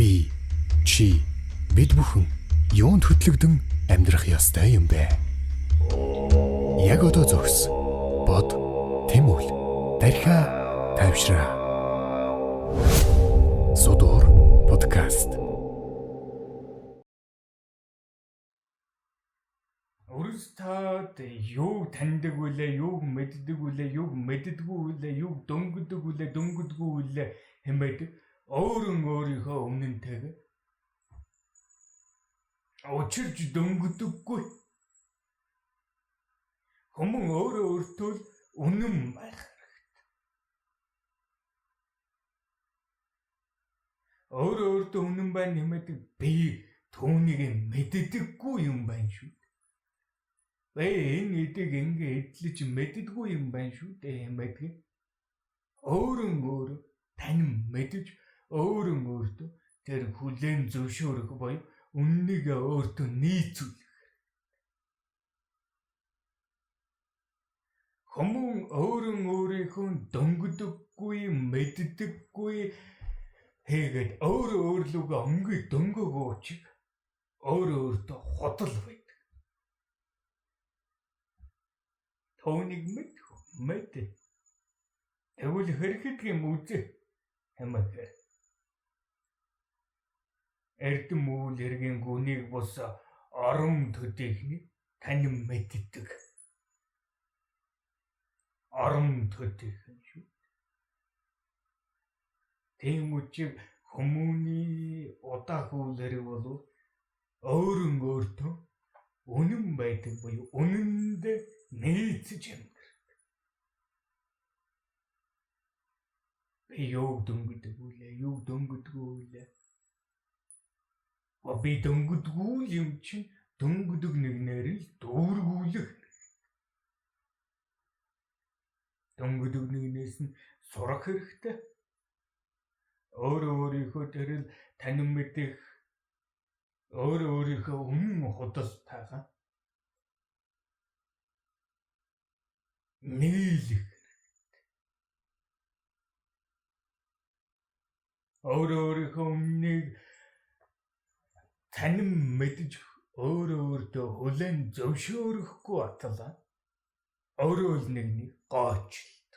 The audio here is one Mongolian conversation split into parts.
Би, чи, бид бүхэн юунд хөтлөгдөн амьдрах ёстой юм бэ? Яг одоо зогс. Бод, тэмүл, тархиа, тайвшраа. Содор подкаст. Өөрөөсөө юу таньдаг үлээ, юу мэддэг үлээ, юу мэддэггүй үлээ, юу дөнгөдөг үлээ, дөнгөдгүй үлээ хэмэдэг өөрийнхөө өмнөнтэйг очирч дөнгөдөггүй. Хүмүүс өөртөө үнэн байх хэрэгтэй. Өөртөө үнэн байна хэмэдэг би түүнийг мэддэггүй юм байна шүү. Энэ эдэг ингээ эдлэж мэддэггүй юм байна шүү дээ хэмэдэг. Өөрөө тань мэдж өөртөө тэр хүлээн зөвшөөрөх боёо үннийг өөртөө нийцүүлэх. Хүмүүс өөрийнхөө дөнгөдөггүй, мэддэггүй хийгээд өөрлөгөө онгийн дөнгөгөө чиг өөртөө хотол байдаг. Тооник мэд. Тэгвэл хэрхэд юм үзээ хэмээх. Эрдэм үйл хэргийн гүнийг бос орон төдийхний тань мэддэг. Орон төдийхний шүү. Тийм үчиг хүмүүний удаа хүлэрэг бол өөртөө үнэн байдаг буюу үнэнд нийцэж юм. Юу дөнгөдөг үлээ, юу дөнгөдгүй үлээ. Би дөнгөдгүй юм чинь дөнгөдөг нэгнээр л дүүргүүлэх. Дөнгөдөг нэгнээс нь сурах хэрэгтэй. Өөрийнхөө тэрэл танин мэдэх өөрийнхөө үнэн худалтайгаа нийлэх. Өөрийнхөө үннийг танин мэдж өөртөө хүлээн зөвшөөрөхгүй батлаа өөрөө л нэг гоочлт.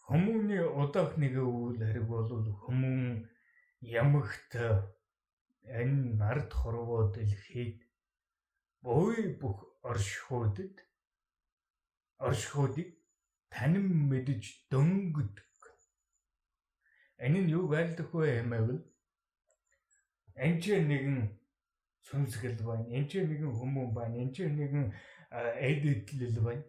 Хүмүүний удаах нэг үйл хэрэг бол хүмүүн ямагт энэ нард хорвоо дэлхийд буй бүх оршихуудыг танин мэдж дөнгөдөг. Энэ нь юу байлдах вэ хэмэвэл энэ ч нэгэн сүнсгэл байна, энэ ч нэгэн хүмүүн байна, энэ ч нэгэн эдэдлэл байна.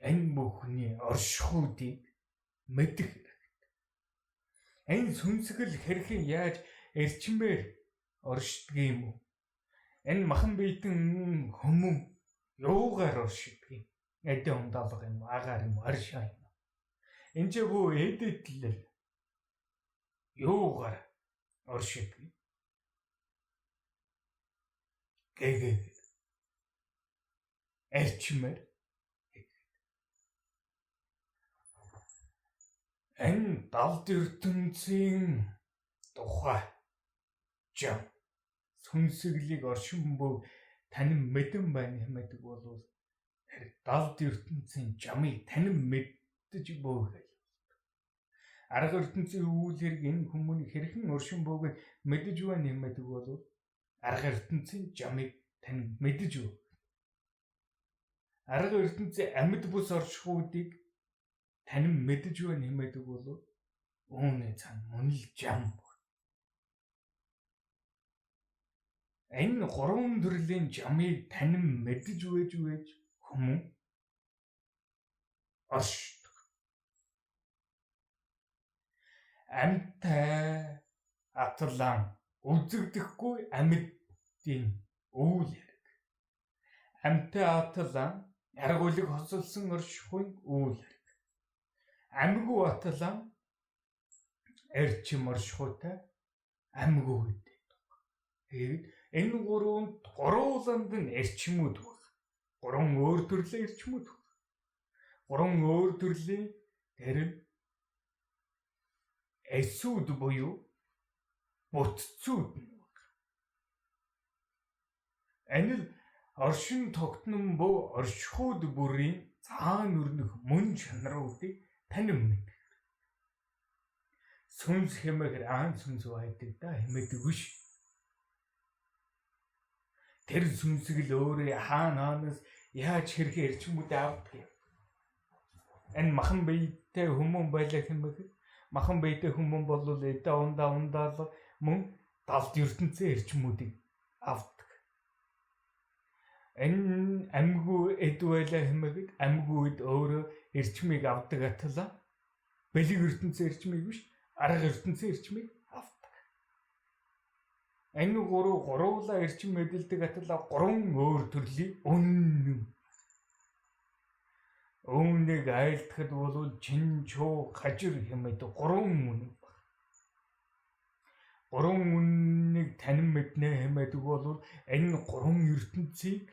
Энэ бүхний оршихуудыг мэдэх хэрэгтэй. Энэ сүнсгэл хэрхэн яаж эрчмээр оршдог юм уу? Энэ махан биетэн хүмүүн юугаар оршдог юм? Эдэн ундаалга юм, агаар юм, аршаа юм. Энэ ч гоо эдэдлэл юугаар оршдог юм? Гэгээ эрчмээр. Энэ далд ертөнцийн тухай жам сүнсгэлийг оршин буй танин мэдэн байна хэмэдэг бол далд ертөнцийн жамыг танин мэддэж буй. Арга ертөнцийн үйл хэрэг энэ хүмүүний хэрхэн оршин бууг мэдэж байна хэмэдэг бол арга ертөнцийн жамыг танин мэдэж буй. Арга ертөнцийн амьд бус оршихуудыг танин мэдэж байна хэмэдэг бол үүний цаана мөн л жам. Энэ гурван төрлийн жамыг танин мэдэж байж хүмүүн оршдог. Амьтай атлан үзэгдэхгүй амьдын үйл хэрэг. Амьтай атлан аргуулыг хосолсон оршихуйн үйл хэрэг. Амьгүй атлан эрчим оршихуйтай амьгүй гэдэг. Тэгээд энэ гурванд нь эрчимүүд байна. Гурван өөр төрлийн эрчимүүд байна. Гурван өөр төрлийн тэр эсүүд буюу бутцүүд нь байна. Энэ л оршин тогтнон буй оршихуйд бүрийн цаана өрнөх мөн чанаруудыг танин мэдэх. Сүнс хэмээгэр аан сүнс байдаг да хэмээдэг биш. Тэр сүнсийг л өөрөө хаанаас яаж хэрхэн эрчимүүд авдаг юм. Энэ махан биетэй хүмүүн байлаа хэмээгэр махан биетэй хүмүүс бол эдэ ундаал мөн далд ертөнцийн эрчимүүдийг авдаг. Энэ амьгүй эд байлаа хэмээгд амьгүй эд өөрөө эрчмийг авдаг атла бэлэг ертөнцийн эрчмийг биш арга ертөнцийн эрчмийг авдаг. Энэ гуруула эрчим мэдэлдэг атла гурван өөр төрлийн үнэн. Үүнийг айлтгахад бол чин чуу хажир хэмэдэг гурван үнэн баг. Гурван үннийг танин мэднэ хэмэдэг бол энэ гурван ертөнцийг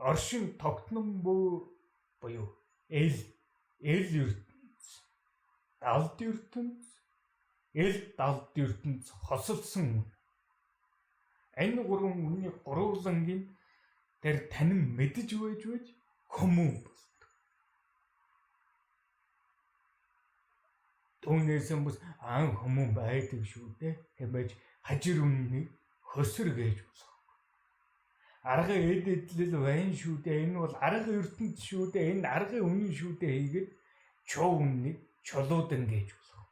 оршин тогтнон буюу эл ертөнц, далд ертөнц, далд ертөнц хосолсон үнэ. Энэ гурван үнийн гурвангийн тэр танин мэдж байж хүмүүн болдог. Түүнээс бас аан хүмүүн байдаг шүү дээ хэмээж хажир үннийг хөсөр гэж болох. Арга эд эдлэл байна шүү дээ. Энэ бол арга ертөнц шүү дээ. Энэ аргын үнэн шүү дээ хийгээд чуу үннийг чулуудан гэж болох.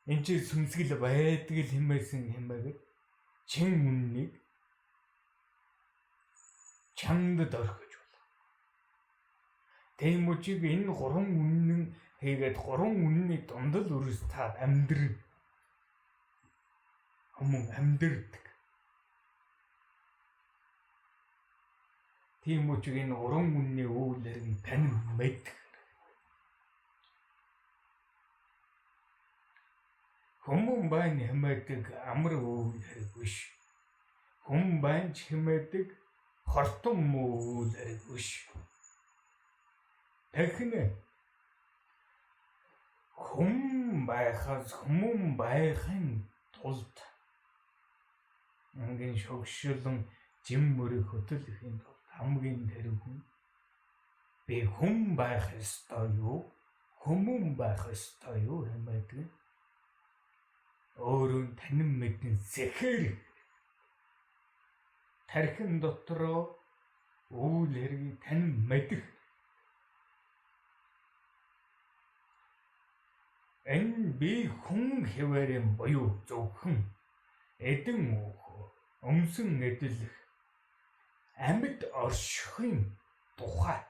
Энд чи сүнсгэл байдаг л хэмээгээд чин үннийг чамд орхиж болох. Тийм учраас энэ гурван үнэн хийгээд гурван үнний дундал үрс та амьдрын хүмүүс амьдрдаг. Тийм учраас энэ гурван үнний үйл хэргийг танин мэдэх. Хүмүүн байна хэмээдэг амар үйл хэрэг биш. Хүн байна хэмээдэг хортон үйл хэрэг биш. Тэхнэ хүм байхаас хүмүүн байхын тулд ангийн шогшилон жим мөрийг хөтлөхийн тулд хамгийн тэрхүү би хүм байх ёстой юу хүмүүн байх ёстой юу хэмээдэг өөрөөр танин мэдэн сэхэр тархин дотроо үйл хэргийг танин мэдэх. Энэ би хүн хэвээрэн буюу зөвхөн эдэн өөхөө өмсөн эдлэх амьд оршихын тухай.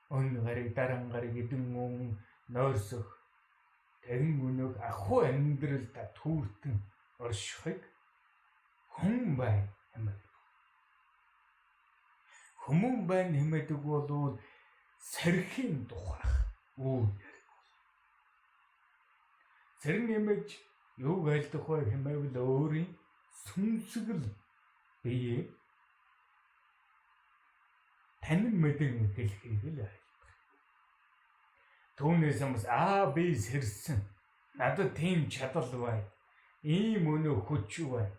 Он гарыг даран гарыг эдэн өн нойрсох тэгэн өнөг ахуй амьдралда түүртэн оршихыг хүн байна хэмэдэг. Хүмүүн байна хэмэдэг бол сэрхийн тухай үйл. Сэрэн нэмэж юу байлдах вэ хэмэвэл өөрийн сүнсгэл бие танин мэдэн хэлхийг л айлтгах. Түүнээс бас би сэрсэн. Надад тийм чадал байна. Ийм өнөө хүч байна.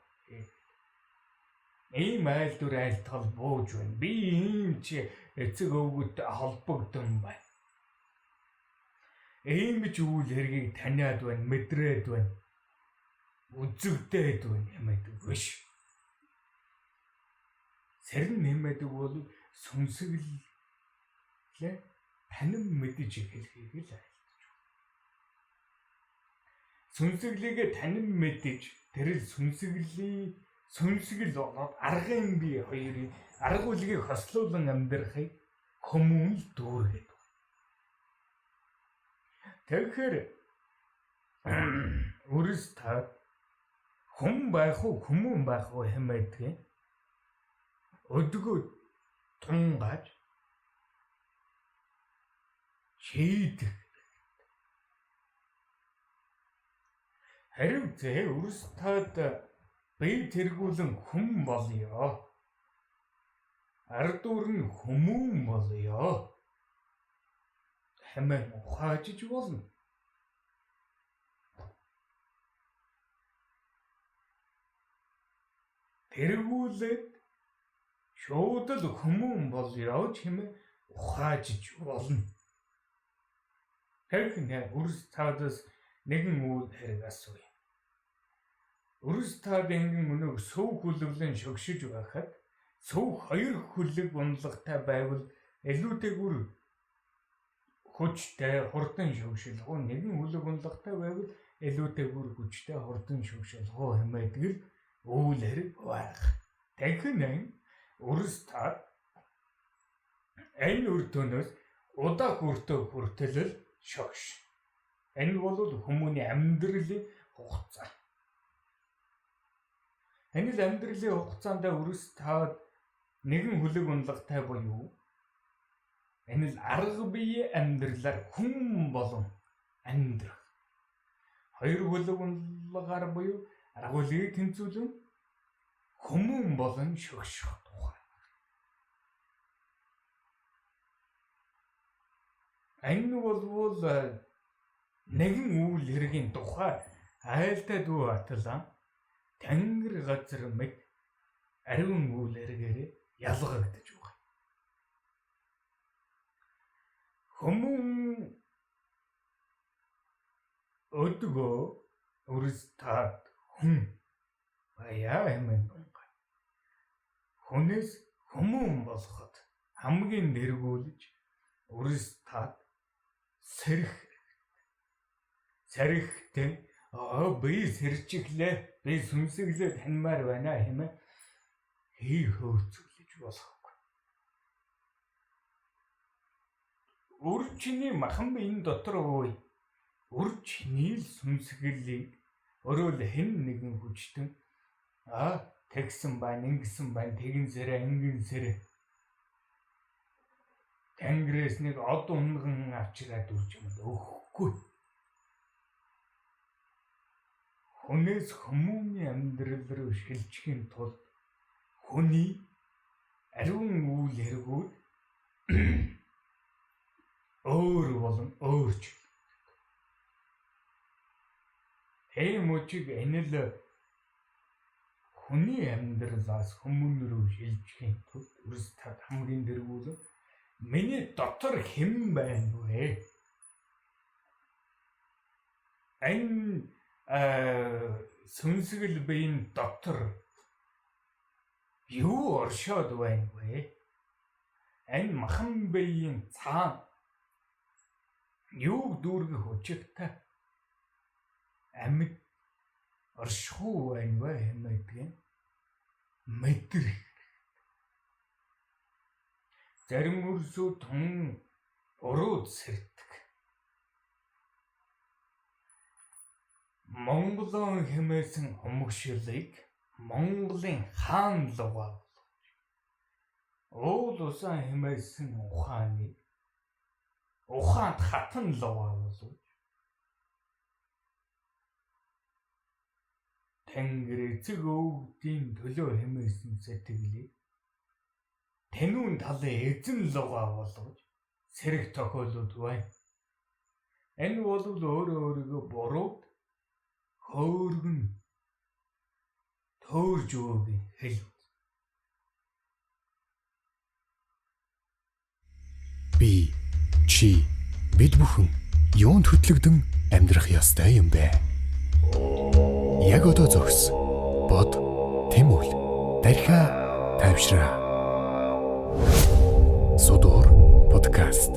Ийм айлдвар айлтгал бууж байна. Би ийм ч эцэг өвгөд холбогдсон байна. Ийм ч үйл хэргийг таниад байна, мэдрээд байна. Үзэгдээд байна хэмээдэг биш. Сэрэн нэмэдэг бол сүнсгэлээ танин мэдэж хэлхийг л айлтж байна. Сүнсгэлийг танин мэдэж тэр сүнсгэл болоод аргын бие хоёрын арга үлгийг хослуулан амьдрахыг хүмүүн л дүүргээд. Тэгэхээр үрс та хүн байх уу хүмүүн байх уу хэмээдэг өдгөө тунгааж шийдэх. Харин үрс тад бие тэргүүлэн хүн болёо. Ардуур нь хүмүүн болёо. хэмээн ухаажиж болно. Тэргүүлээд шууд л хүмүүн бол явж хэмээн ухаажиж болно. Хэрхэн үрс таадас нэгэн үйл хэрэг асууя. Үрс таад ингэн өнөг сөв хүлэглэн шогшиж байхад сөв хоёр хүлэг унлагтай байвал илүүтэйгүр хүчтэй хурдан шогшилгоо, нэгэн хүлэг унлагтай байвал илүүтэйгүр хүчтэй хурдан шогшилгоо хэмээдэг л үйл хэрэг байх. Тэгхэн үрс таад энэ үр дүнээс удаа хүртэл шогш. Энэ бол хүмүүний амьдралын хугацаа. Энэ л амьдралын хугацаанд үрс таад нэгэн хүлэг унлагтай буюу энэ л арга биеийн амьдралаар хүн болон амьдрах. Хоёр хүлэг унлагаар буюу арга биеийг тэнцвүүлэн хүмүүн болон шогших тухай. Энэ бол нэгэн үйл хэргийн тухай айлтай дүү батлан Тэнгэр газар мэд ариун үйл хэрэгээр ялгагдаж байгаа. Хүмүүн өдгөө үрс таад хүн баяа хэмээн бангай. Хүнээс хүмүүн болоход хамгийн нэргүүлж үрс таад сэрхтэй би сэрчихлээ, би сүнсэглээ таньмаар байна хэмээн хөөцөглөж болохгүй. Үр чиний махан биеийн дотор ууй. Үр чиний л сүнсгэлийг өөрөө л хэн нэгэн хүчтэн тэгсэн байна, ингэсэн байна, тэгэн сэрэ, ингэн сэрэ. Тэнгэрээс нэг од унган авчираад үрж юм өгөхгүй. Хүнээс хүмүүний амьдрал руу шилжихийн тулд хүний ариун үйл хэрэгүүд өөр болон өөрч. Тийм учраас энэ л хүний амьдралаас хүмүүн рүү шилжихийн тулд үрс таад хамгийн дэргүүл миний дотор хэн байна вэ? Энэ сүнсгэл биеийн дотор юу оршоод байна вэ? Энэ махан биеийн цаана юу дүүргэх учиртай амьд оршихуу байна вэ хэмээдэг мэдрэх. Зарим үрсүүд тун урууд сэрдэг. Монголын хэмээсэн өмгшилийг Монголын хаан лугаа болгож, уул усан хэмээсэн ухааныг ухаанд хатан лугаа болгож, Тэнгэр эцэг өвгдийн төлөө хэмээсэн сэтгэлийг Тэнүүн талын эзэн лугаа болгож сэрэг тохиолдод байна. Энэ бол өөрөөрөө буруу хөөргөн төөрж өгөөгийн хэл. Би, чи, бид бүхэн юунд хөтлөгдөн амьдрах ёстой юм бэ? Яг одоо зогс. Бод, тэмүл, дархиа, тайвшраа. Содор подкаст.